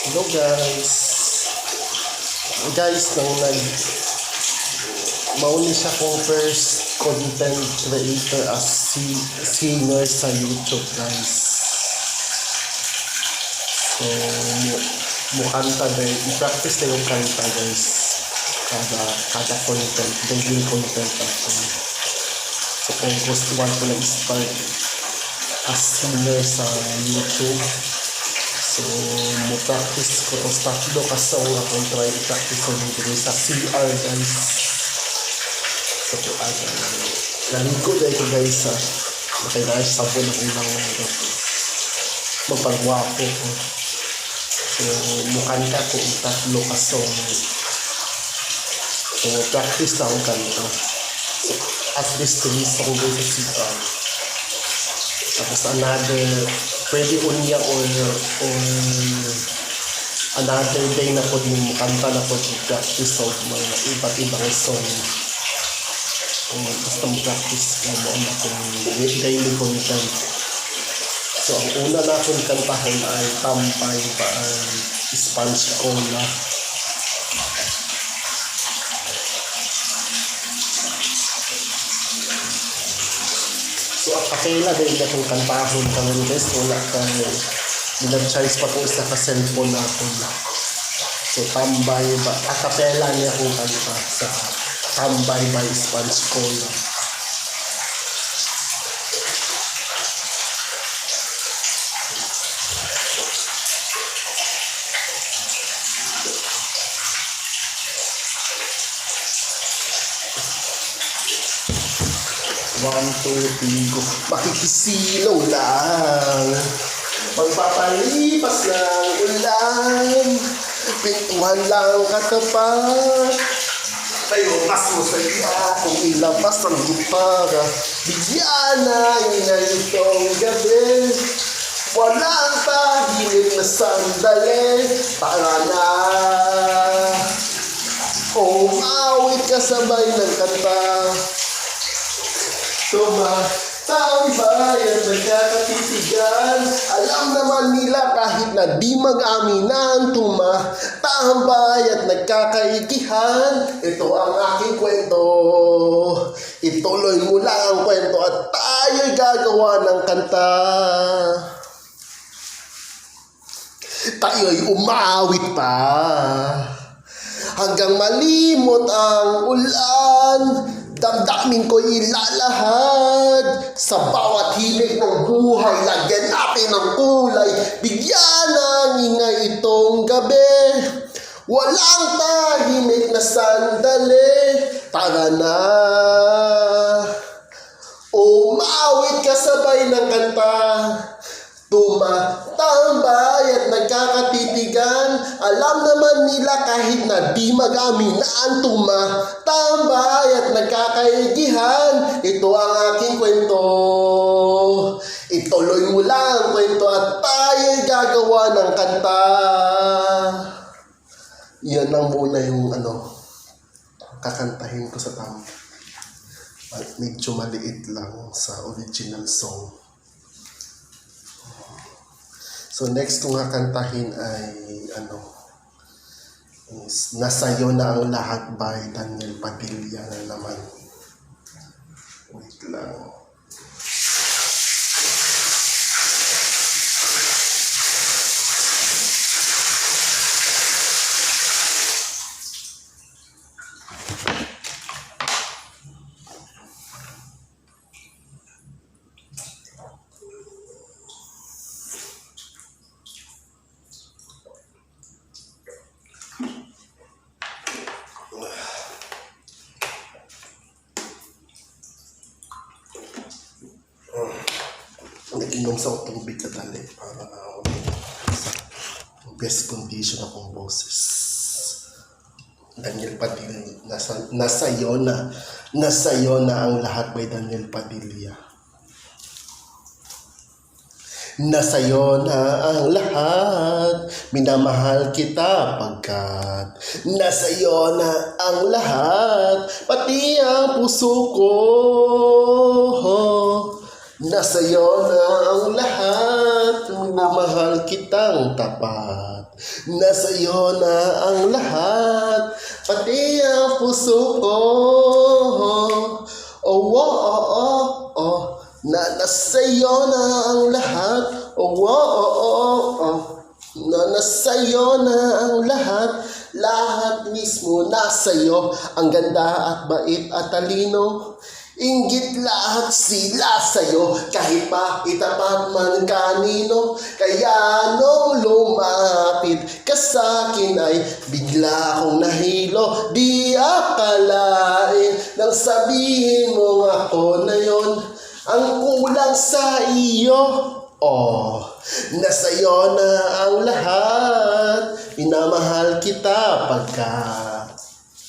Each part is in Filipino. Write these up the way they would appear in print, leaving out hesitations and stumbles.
Hello guys. Guys, mauni siya kong first content creator as singer sa YouTube, guys. So, mukanta din. I-practice na yung kanta, guys. Kada content. Daily content ako. So, kung gustuhan ko na start as singer sa YouTube, so, practice ko itong tatlo kasong akong try i-practice ko dito sa CR, guys. So, naligo dahil ko, guys, sa nakailangan sabon ng ulang magpagwapo ko. So, mukanta ko ang tatlo kasong. So, practice na akong kanta. So, at least 3 song ko sa CR. Tapos another, pwede unya or another day na po din kanta na po yung practice of mga iba't ibang song. Basta mag-practice mo na kung daily content. So, ang una na akong kantahin ay Tambay pa ang Sponge Cola. So, at pakila din akong kantahon kami, guys. Wala kayo. Nag-charge pa po isa ka-cellphone na ako na. So, Tambay ba? Akapela niya akong kanta sa Tambay by Sponge Cola. One, two, three, go. Makikisilaw lang. Magpapalipas ng ulan. Pintuhan lang katapat. Tayo, mas mo sa iya kung ilabas ang gitara. Bigyan na yun na itong gabi. Walang tahimik na sandali. Tara na. Umawit ka sabay ng kanta. Tumatambay at nagkakatitigan. Alam naman nila kahit na di mag-aminan. Tumatambay at nagkakaikihan. Ito ang aking kwento. Ituloy mo lang ang kwento at tayo'y gagawa ng kanta. Tayo'y umawit pa hanggang malimot ang ulan. Damdamin ko'y ilalahad sa bawat hilig ng buhay. Lagyan natin ng kulay. Bigyan ng ingay itong gabi. Walang tahimik na sandali. Tara na. Umawit ka sabay ng kanta. Tumatambay at nagkakatitigan. Alam naman nila kahit na di mag-aminan. Tumatambay at nagkakaigihan. Ito ang aking kwento. Ituloy mo lang ang kwento at tayo'y gagawa ng kanta. Yan lang muna yung kakantahin ko sa tambay. At medyo maliit lang sa original song. So next kong kakantahin ay is Nasa'yo na ang lahat by Daniel Padilla na naman. Wait lang. Nag-inom sa tubig kadali para best condition akong boses. Daniel Padilla, nasa'yo na ang lahat by Daniel Padilla. Nasa'yo na ang lahat, minamahal kita pagkat nasa'yo na ang lahat, pati ang puso ko. Nasa'yo na ang lahat, minamahal kitang tapat. Nasa'yo na ang lahat, pati ang puso ko. Oh, oh, oh, oh, oh. Nasa'yo na ang lahat. Oh, oh, oh, oh, oh. Nasa'yo na ang lahat. Lahat mismo nasa'yo. Ang ganda at bait at talino. Inggit lahat sila sa'yo, kahit pa itapat man kanino. Kaya nung lumapit ka sa'kin ay bigla akong nahilo. Di akalain nang sabihin mo ako na yon ang kulang sa iyo. Oh, nasa'yo na ang lahat, minamahal kita pagkat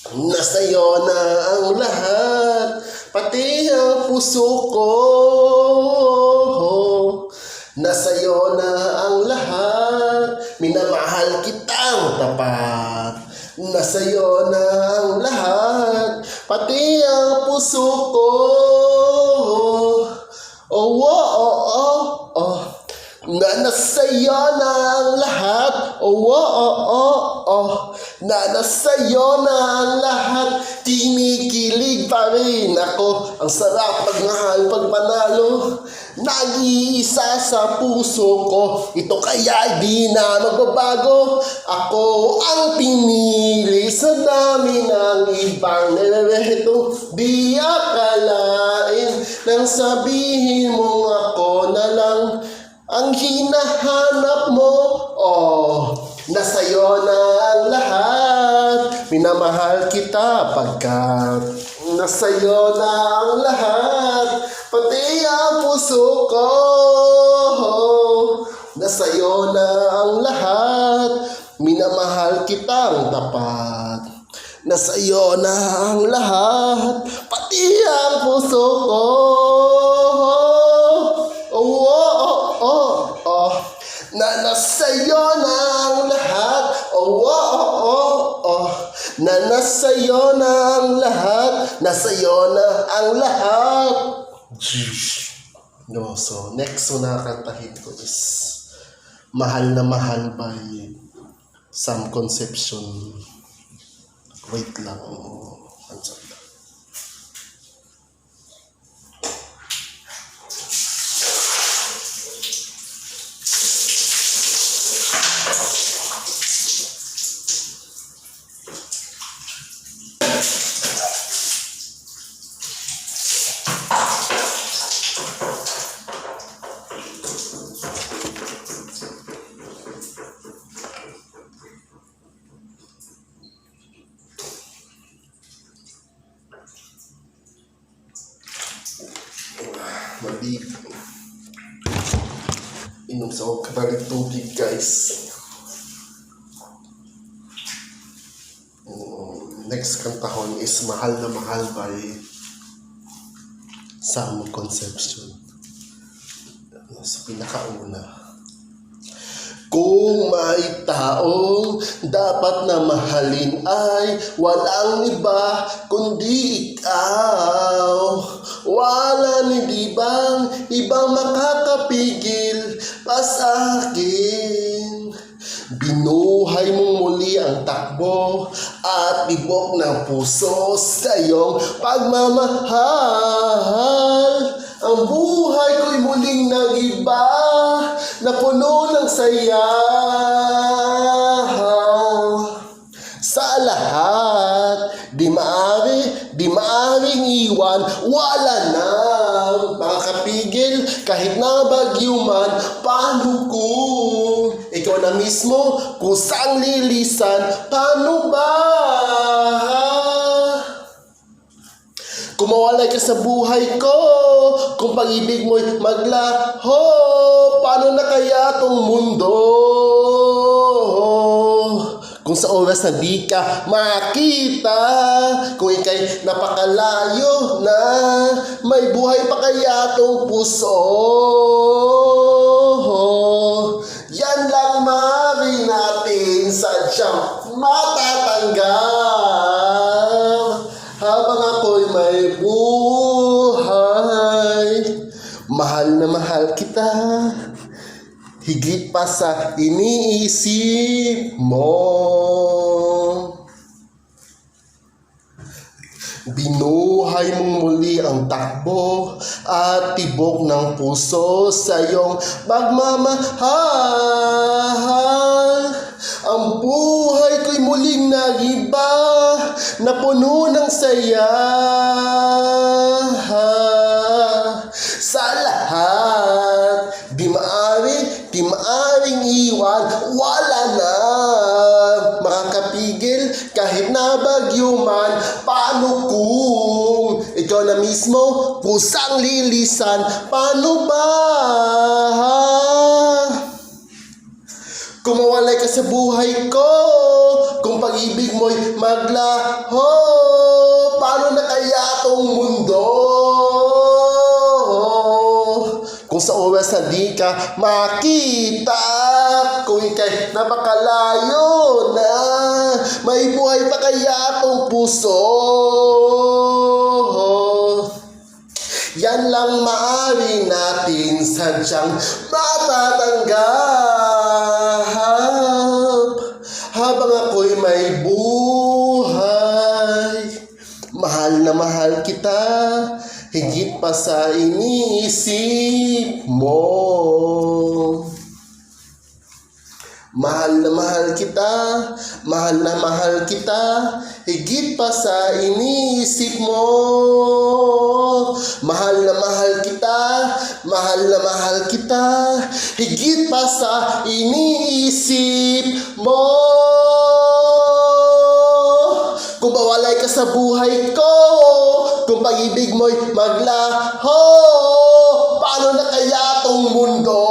nasa'yo na ang lahat, pati ang puso ko. Nasa'yo na ang lahat, minamahal kitang tapat. Nasa'yo na ang lahat, pati ang puso ko. Oh, oh, oh, oh, oh. Nasa'yo na ang lahat. Oh, oh, oh, oh, oh. Nasa'yo na ang lahat. Kinikilig pa rin ako. Ang sarap pagmahal, pagmanalo. Nag-iisa sa puso ko. Ito kaya di na magbabago. Ako ang pinili sa dami ng ibang nirereto. Di akalain nang sabihin mo ako na lang ang hinahanap mo. Oh, nasa'yo na ang lahat, minamahal kita pagkat nasa'yo na ang lahat, pati ang puso ko. Nasa'yo na ang lahat, minamahal kitang tapat. Nasa'yo na ang lahat, pati ang puso ko. Oh, oh, oh, oh. Nasa'yo na ang lahat. Oh, oh, oh, oh. Nasa'yo na ang lahat. Nasa'yo na ang lahat. No, so next na kantahin ko is Mahal na Mahal by Sam Concepcion. Wait lang. Answer. Mali. Inom sa huwag kabalit tubig, guys. Next kantahon is Mahal na Mahal by Sam Concepcion. Sa pinakauna. Kung may taong dapat na mahalin ay walang iba kundi ikaw. Wala ni bang ibang makakapigil pa sa akin. Binuhay mong muli ang takbo at tibok ng puso sa iyong pagmamahal. Ang buhay ko'y muling nag-iba na puno ng saya. Sa lahat, di maaring iwan, wala na makakapigil kahit na bagyo man. Paano kung ikaw na mismo kusang lilisan? Paano ba? Kung mawalay ka sa buhay ko, kung pag-ibig mo'y maglaho, paano na kaya tong mundo? Kung sa oras na di ka makita, kung ika'y napakalayo na, may buhay pa kaya tong puso? Yan lang maaaring natin sadyang matatanggap habang ako'y may buhay. Mahal na mahal kita, higit pa sa iniisip mo. Binuhay mong muli ang takbo at tibok ng puso sa iyong pagmamahal. Ang buhay ko'y muling nagiba na puno ng saya. Sa lahat, di maaring iwan, wala na makakapigil kahit na bagyo man. Paano kung ikaw na mismo kusang lilisan? Paano ba kung mawalay ka sa buhay ko? Kung pag-ibig mo'y maglaho, paano na kaya tong mundo? Kung sa oras na di ka makita, kung ika'y napakalayo na, may buhay pa kaya tong puso? Yan lang maaari natin sadyang matatanggap habang ako'y may buhay. Mahal na mahal kita, higit pa sa iniisip mo. Mahal na mahal kita, mahal na mahal kita, higit pa sa iniisip mo. Mahal na mahal kita, mahal na mahal kita, higit pa sa iniisip mo. Kung mawalay ka sa buhay ko, kung pag-ibig mo'y maglaho, paano na kaya tong mundo?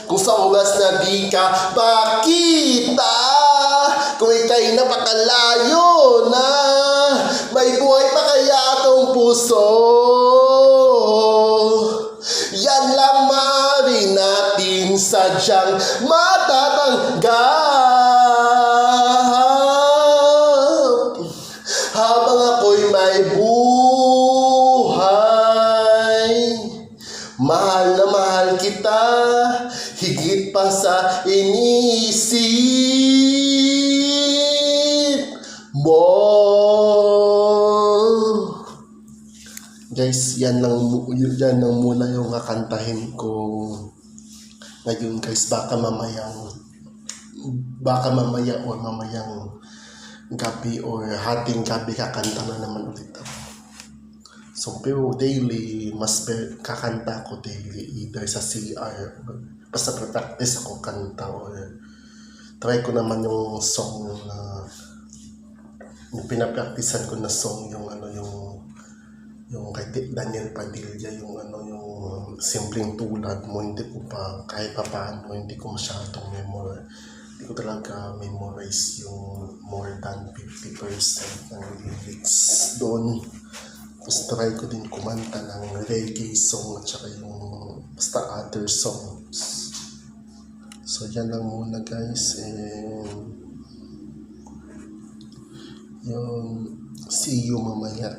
Kung sa oras na di ka makita, kung ika'y napakalayo na, may buhay pa kaya tong puso? Yan lang maaari natin sadyang matatanggap habang ako'y may buhay. Mahal na mahal kita, higit pa sa iniisip mo. Guys, yan lang muna yung kakantahin ko ngayon guys. Baka mamaya or mamayang gabi or hating gabi kakanta na naman ulit ako. So, pero daily, kakanta ko daily either sa CR. Basta practice ako kanta or try ko naman yung song na yung pinapracticean ko na song, yung kay Daniel Padilla, yung simpleng tulad mo. Hindi ko pa, kahit pa paano, hindi ko masyadong hindi ko talaga memorize yung more than 50% ng lyrics doon. Tapos try ko din kumanta ng reggae song at saka yung basta other songs. So yan lang muna guys, and yung see you mamaya.